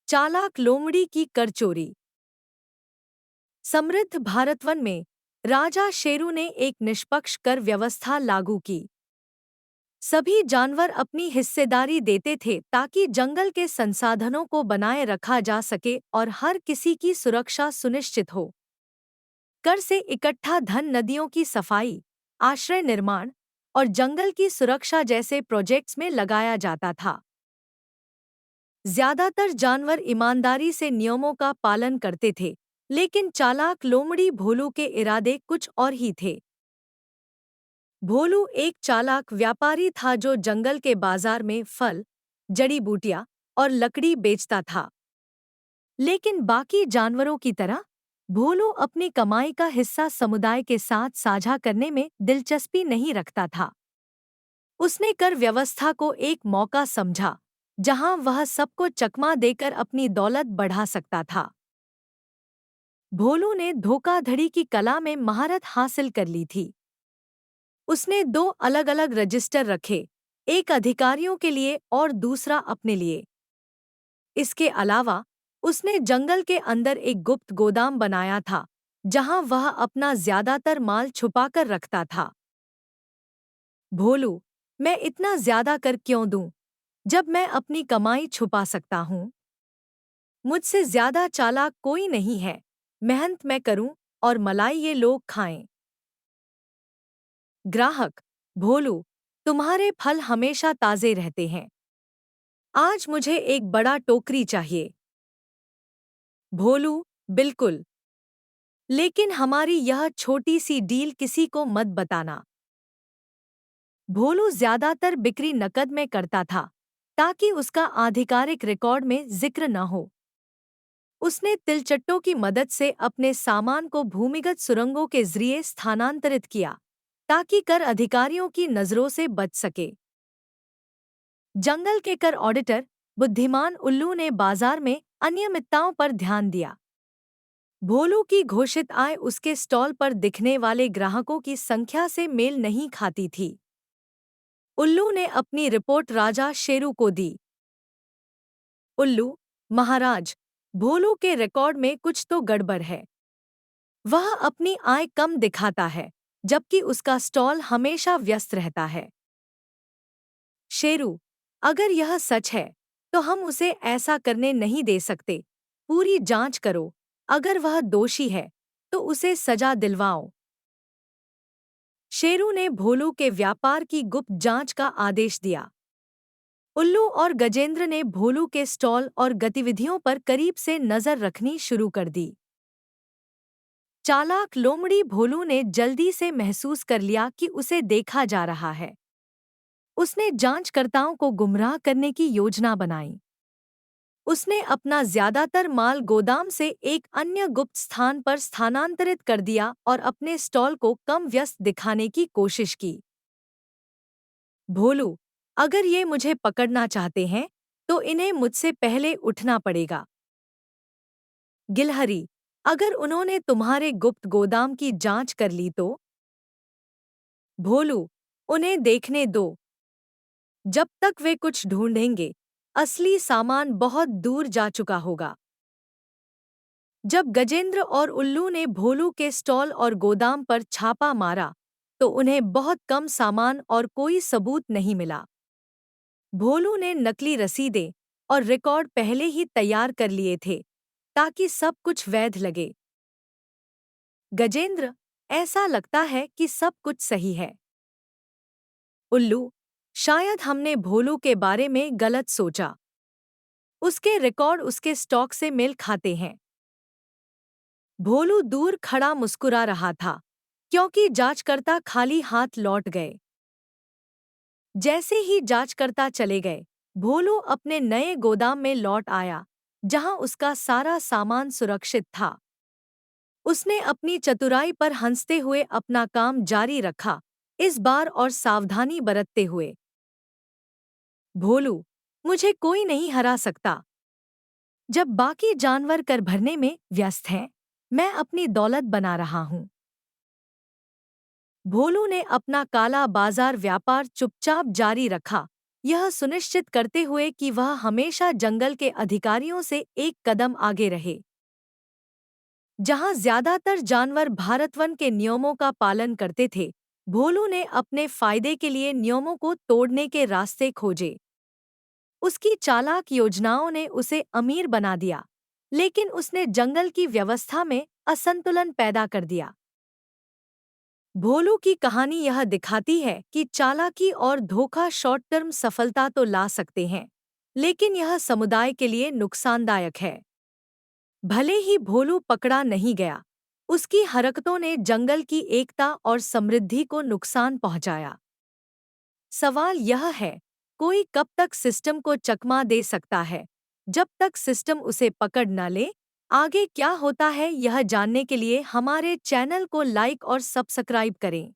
चालाक लोमड़ी की कर चोरी। समृद्ध भारतवन में राजा शेरू ने एक निष्पक्ष कर व्यवस्था लागू की। सभी जानवर अपनी हिस्सेदारी देते थे ताकि जंगल के संसाधनों को बनाए रखा जा सके और हर किसी की सुरक्षा सुनिश्चित हो। कर से इकट्ठा धन नदियों की सफाई, आश्रय निर्माण और जंगल की सुरक्षा जैसे प्रोजेक्ट्स में लगाया जाता था। ज्यादातर जानवर ईमानदारी से नियमों का पालन करते थे, लेकिन चालाक लोमड़ी भोलू के इरादे कुछ और ही थे। भोलू एक चालाक व्यापारी था जो जंगल के बाजार में फल, जड़ी बूटियां और लकड़ी बेचता था। लेकिन बाकी जानवरों की तरह भोलू अपनी कमाई का हिस्सा समुदाय के साथ साझा करने में दिलचस्पी नहीं रखता था। उसने कर व्यवस्था को एक मौका समझा जहां वह सबको चकमा देकर अपनी दौलत बढ़ा सकता था। भोलू ने धोखाधड़ी की कला में महारत हासिल कर ली थी। उसने दो अलग-अलग रजिस्टर रखे, एक अधिकारियों के लिए और दूसरा अपने लिए। इसके अलावा उसने जंगल के अंदर एक गुप्त गोदाम बनाया था, जहां वह अपना ज्यादातर माल छुपाकर रखता था। भोलू, मैं इतना ज्यादा कर क्यों दूं, जब मैं अपनी कमाई छुपा सकता हूं? मुझसे ज्यादा चालाक कोई नहीं है। मेहनत मैं करूं और मलाई ये लोग खाएं। ग्राहक, भोलू, तुम्हारे फल हमेशा ताजे रहते हैं। आज मुझे एक बड़ा टोकरी चाहिए। भोलू, बिल्कुल। लेकिन हमारी यह छोटी सी डील किसी को मत बताना। भोलू ज्यादातर बिक्री नकद में करता था, ताकि उसका आधिकारिक रिकॉर्ड में जिक्र न हो। उसने तिलचट्टों की मदद से अपने सामान को भूमिगत सुरंगों के जरिए स्थानांतरित किया, ताकि कर अधिकारियों की नजरों से बच सके। जंगल के कर ऑडिटर, बुद्धिमान उल्लू ने बाजार में अनियमितताओं पर ध्यान दिया। भोलू की घोषित आय उसके स्टॉल पर दिखने वाले ग्राहकों की संख्या से मेल नहीं खाती थी। उल्लू ने अपनी रिपोर्ट राजा शेरू को दी। उल्लू, महाराज, भोलू के रिकॉर्ड में कुछ तो गड़बड़ है। वह अपनी आय कम दिखाता है, जबकि उसका स्टॉल हमेशा व्यस्त रहता है। शेरू, अगर यह सच है, तो हम उसे ऐसा करने नहीं दे सकते। पूरी जांच करो। अगर वह दोषी है, तो उसे सजा दिलवाओ। शेरू ने भोलू के व्यापार की गुप्त जांच का आदेश दिया। उल्लू और गजेंद्र ने भोलू के स्टॉल और गतिविधियों पर करीब से नजर रखनी शुरू कर दी। चालाक लोमड़ी भोलू ने जल्दी से महसूस कर लिया कि उसे देखा जा रहा है। उसने जांचकर्ताओं को गुमराह करने की योजना बनाई। उसने अपना ज्यादातर माल गोदाम से एक अन्य गुप्त स्थान पर स्थानांतरित कर दिया और अपने स्टॉल को कम व्यस्त दिखाने की कोशिश की। भोलू, अगर ये मुझे पकड़ना चाहते हैं, तो इन्हें मुझसे पहले उठना पड़ेगा। गिलहरी, अगर उन्होंने तुम्हारे गुप्त गोदाम की जांच कर ली तो? भोलू, उन्हें देखने दो। जब तक वे कुछ ढूंढेंगे, असली सामान बहुत दूर जा चुका होगा। जब गजेंद्र और उल्लू ने भोलू के स्टॉल और गोदाम पर छापा मारा, तो उन्हें बहुत कम सामान और कोई सबूत नहीं मिला। भोलू ने नकली रसीदें और रिकॉर्ड पहले ही तैयार कर लिए थे, ताकि सब कुछ वैध लगे। गजेंद्र, ऐसा लगता है कि सब कुछ सही है। उल्लू, शायद हमने भोलू के बारे में गलत सोचा। उसके रिकॉर्ड उसके स्टॉक से मेल खाते हैं। भोलू दूर खड़ा मुस्कुरा रहा था, क्योंकि जांचकर्ता खाली हाथ लौट गए। जैसे ही जांचकर्ता चले गए, भोलू अपने नए गोदाम में लौट आया, जहां उसका सारा सामान सुरक्षित था। उसने अपनी चतुराई पर हंसते हुए अपना काम जारी रखा, इस बार और सावधानी बरतते हुए। भोलू, मुझे कोई नहीं हरा सकता। जब बाकी जानवर कर भरने में व्यस्त हैं, मैं अपनी दौलत बना रहा हूं। भोलू ने अपना काला बाजार व्यापार चुपचाप जारी रखा, यह सुनिश्चित करते हुए कि वह हमेशा जंगल के अधिकारियों से एक कदम आगे रहे। जहां ज्यादातर जानवर भारतवन के नियमों का पालन करते थे, भोलू ने अपने फायदे के लिए नियमों को तोड़ने के रास्ते खोजे। उसकी चालाक योजनाओं ने उसे अमीर बना दिया, लेकिन उसने जंगल की व्यवस्था में असंतुलन पैदा कर दिया। भोलू की कहानी यह दिखाती है कि चालाकी और धोखा शॉर्ट टर्म सफलता तो ला सकते हैं, लेकिन यह समुदाय के लिए नुकसानदायक है। भले ही भोलू पकड़ा नहीं गया, उसकी हरकतों ने जंगल की एकता और समृद्धि को नुकसान पहुंचाया। सवाल यह है, कोई कब तक सिस्टम को चकमा दे सकता है, जब तक सिस्टम उसे पकड़ न ले? आगे क्या होता है यह जानने के लिए हमारे चैनल को लाइक और सब्सक्राइब करें।